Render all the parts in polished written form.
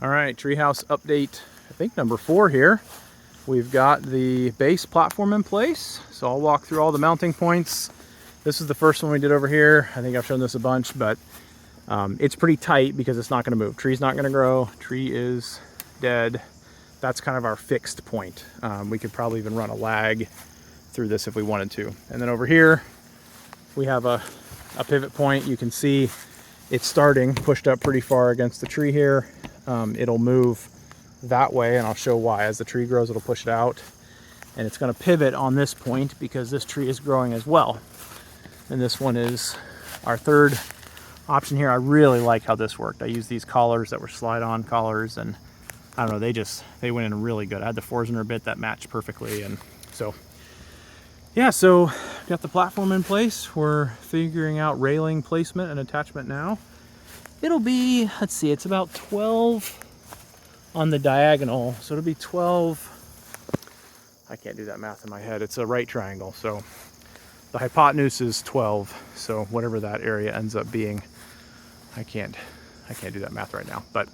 All right, treehouse update, I think number 4 here. We've got the base platform in place, so I'll walk through all the mounting points. This is the first one we did over here. I think I've shown this a bunch, but it's pretty tight because it's not going to move. Tree's not going to grow. Tree is dead. That's kind of our fixed point. We could probably even run a lag through this if we wanted to. And then over here, we have a pivot point. You can see it's starting pushed up pretty far against the tree here. It'll move that way, and I'll show why. As the tree grows, it'll push it out, and it's going to pivot on this point because this tree is growing as well. And this one is our third option here. I really like how this worked. I used these collars that were slide-on collars, and I don't know, they went in really good. I had the Forstner bit that matched perfectly, and so yeah, so got the platform in place. We're figuring out railing placement and attachment now. It'll be, let's see, it's about 12 on the diagonal, so it'll be 12. I can't do that math in my head. It's a right triangle, so the hypotenuse is 12, so whatever that area ends up being, I can't do that math right now, but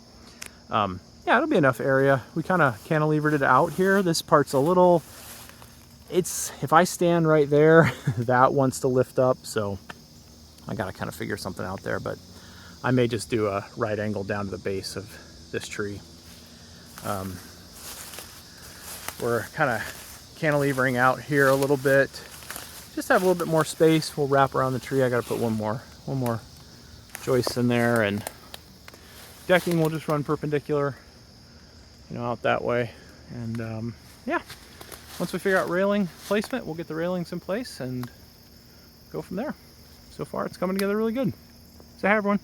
yeah, it'll be enough area. We kind of cantilevered it out here. This part's a little, if I stand right there, that wants to lift up, so I gotta kind of figure something out there, but I may just do a right angle down to the base of this tree. We're kind of cantilevering out here a little bit. Just have a little bit more space. We'll wrap around the tree. I gotta put one more joist in there, and decking will just run perpendicular, out that way. And yeah, once we figure out railing placement, we'll get the railings in place and go from there. So far, it's coming together really good. So hi, everyone.